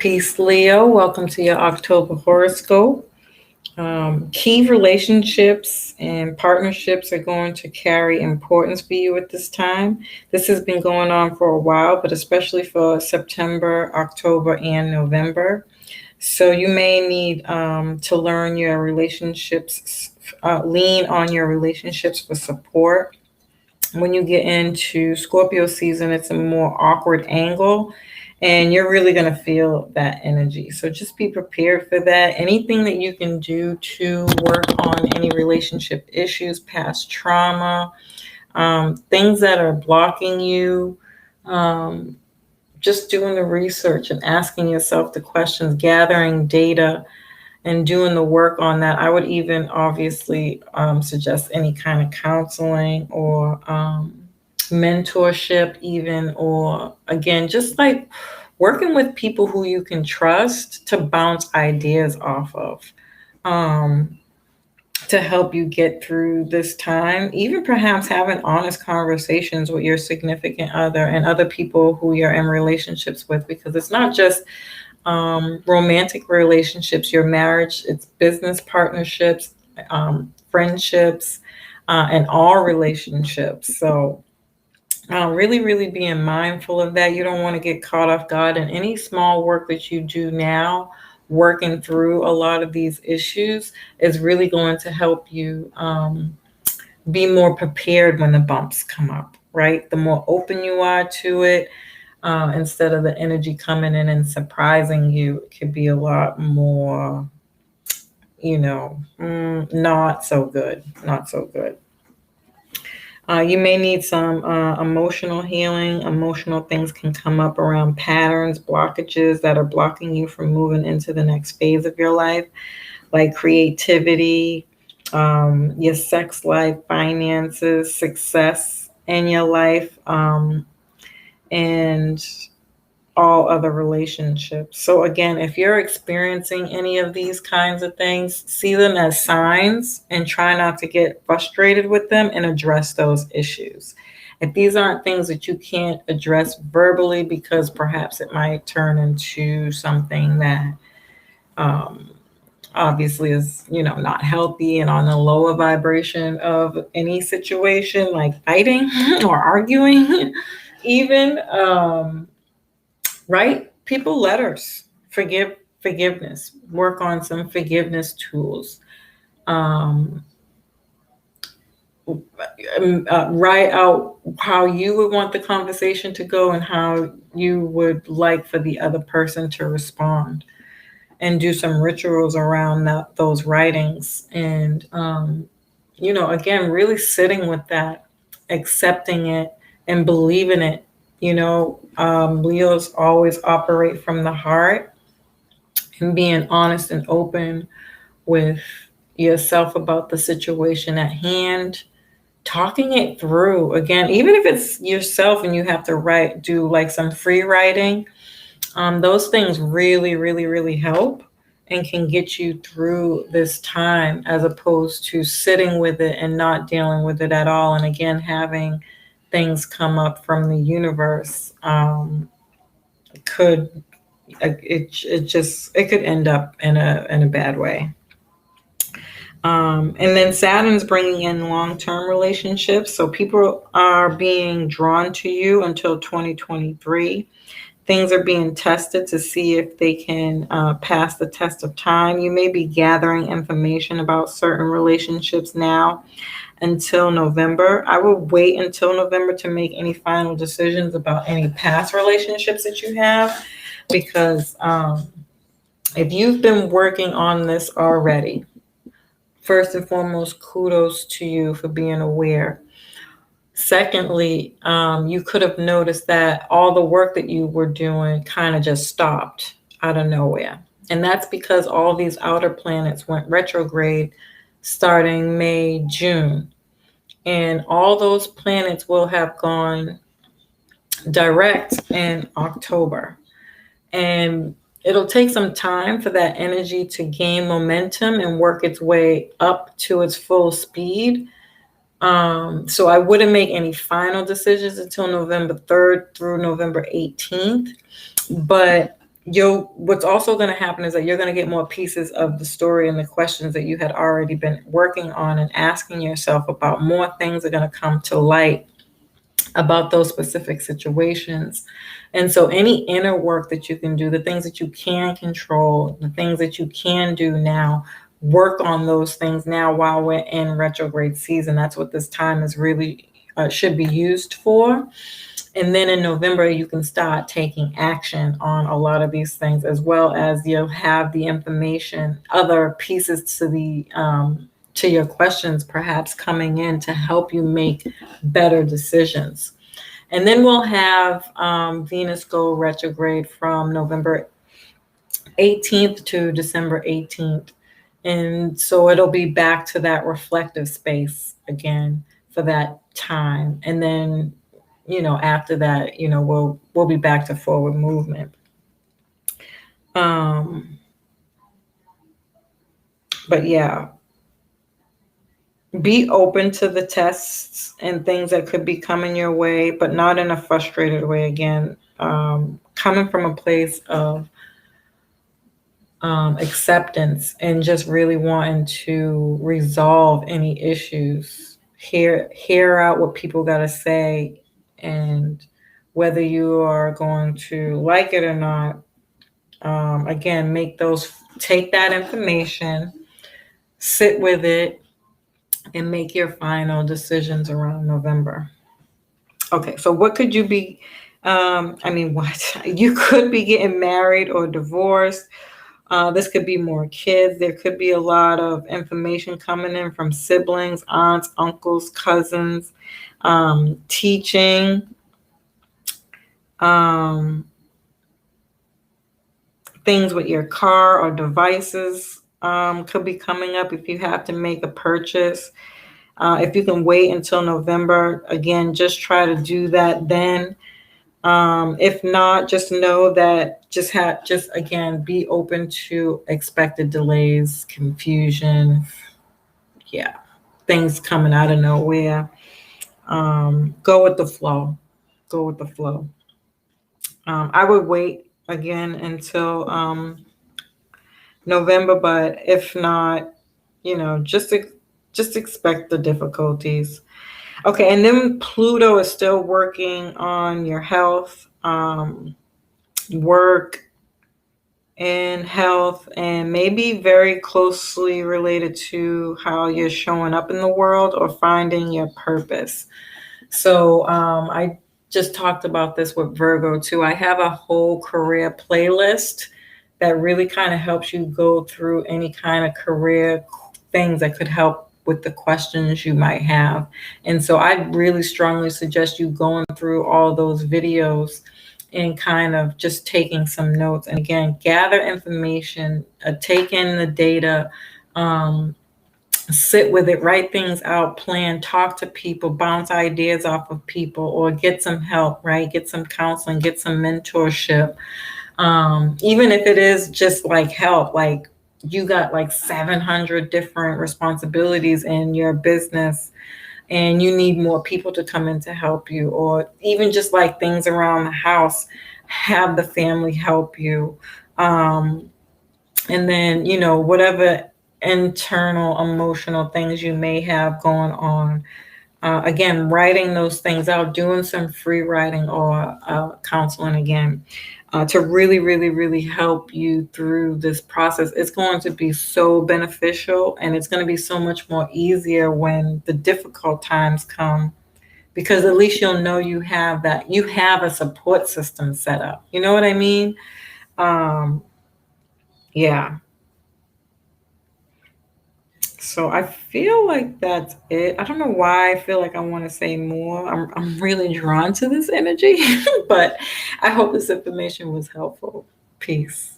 Peace, Leo. Welcome to your October horoscope. Key relationships and partnerships are going to carry importance for you at this time. This has been going on for a while, but especially for September, October, and November. So you may need to learn your relationships, lean on your relationships for support. When you get into Scorpio season, it's a more awkward angle and you're really going to feel that energy. So just be prepared for that. Anything that you can do to work on any relationship issues, past trauma, things that are blocking you, um, just doing the research and asking yourself the questions, gathering data and doing the work on that. I would even obviously suggest any kind of counseling or mentorship, even, or again, just like working with people who you can trust to bounce ideas off of. Um, to help you get through this time, even perhaps having honest conversations with your significant other and other people who you're in relationships with, because it's not just romantic relationships, your marriage, it's business partnerships, friendships, and all relationships. So, really being mindful of that. You don't want to get caught off guard. And any small work that you do now, working through a lot of these issues, is really going to help you be more prepared when the bumps come up, right? The more open you are to it, instead of the energy coming in and surprising you, it could be a lot more, not so good, not so good. You may need some emotional healing. Emotional things can come up around patterns, blockages that are blocking you from moving into the next phase of your life, like creativity, your sex life, finances, success in your life, and all other relationships. So again, if you're experiencing any of these kinds of things, see them as signs and try not to get frustrated with them and address those issues. If these aren't things that you can't address verbally, because perhaps it might turn into something that obviously is, not healthy and on the lower vibration of any situation, like fighting or arguing, even, write people letters, forgiveness, work on some forgiveness tools, um, write out how you would want the conversation to go and how you would like for the other person to respond, and do some rituals around those writings. And again, really sitting with that, accepting it and believing it. Leos always operate from the heart, and being honest and open with yourself about the situation at hand, talking it through. Again, even if it's yourself and you have to do like some free writing, those things really help and can get you through this time, as opposed to sitting with it and not dealing with it at all. And again, having things come up from the universe could it could end up in a bad way. And then Saturn's bringing in long-term relationships, so people are being drawn to you until 2023. Things are being tested to see if they can pass the test of time. You may be gathering information about certain relationships now until November. I would wait until November to make any final decisions about any past relationships that you have, because if you've been working on this already, first and foremost, kudos to you for being aware. Secondly, you could have noticed that all the work that you were doing kind of just stopped out of nowhere. And that's because all these outer planets went retrograde starting May, June. And all those planets will have gone direct in October. And it'll take some time for that energy to gain momentum and work its way up to its full speed. So I wouldn't make any final decisions until November 3rd through November 18th. But what's also going to happen is that you're going to get more pieces of the story and the questions that you had already been working on and asking yourself about. More things are going to come to light about those specific situations. And so any inner work that you can do, the things that you can control, the things that you can do now, work on those things now while we're in retrograde season. That's what this time is really should be used for. And then in November, you can start taking action on a lot of these things, as well as you'll have the information, other pieces to your questions perhaps coming in to help you make better decisions. And then we'll have Venus go retrograde from November 18th to December 18th. And so it'll be back to that reflective space again for that time. And then, after that, we'll be back to forward movement. But yeah, be open to the tests and things that could be coming your way, but not in a frustrated way again. Coming from a place of acceptance and just really wanting to resolve any issues, hear out what people got to say, and whether you are going to like it or not. Again, take that information, sit with it, and make your final decisions around November. Okay, so what could you be? What you could be getting married or divorced. This could be more kids. There could be a lot of information coming in from siblings, aunts, uncles, cousins, teaching, things with your car or devices could be coming up if you have to make a purchase. If you can wait until November, again, just try to do that then. If not, just know that just again, be open to expected delays, confusion, things coming out of nowhere. Go with the flow. Go with the flow. I would wait again until November, but if not, just expect the difficulties. Okay, and then Pluto is still working on your health, work, and health, and maybe very closely related to how you're showing up in the world or finding your purpose. So I just talked about this with Virgo too. I have a whole career playlist that really kind of helps you go through any kind of career things that could help with the questions you might have. And so I really strongly suggest you going through all those videos and kind of just taking some notes. And again, gather information, take in the data, sit with it, write things out, plan, talk to people, bounce ideas off of people, or get some help, right? Get some counseling, get some mentorship. Even if it is just like help, like you got like 700 different responsibilities in your business and you need more people to come in to help you, or even just like things around the house, have the family help you. And then, whatever internal emotional things you may have going on. Again, writing those things out, doing some free writing or counseling again to really, really, really help you through this process. It's going to be so beneficial, and it's going to be so much more easier when the difficult times come, because at least you'll know you have a support system set up. You know what I mean? Yeah. So I feel like that's it. I don't know why I feel like I want to say more. I'm really drawn to this energy, but I hope this information was helpful. Peace.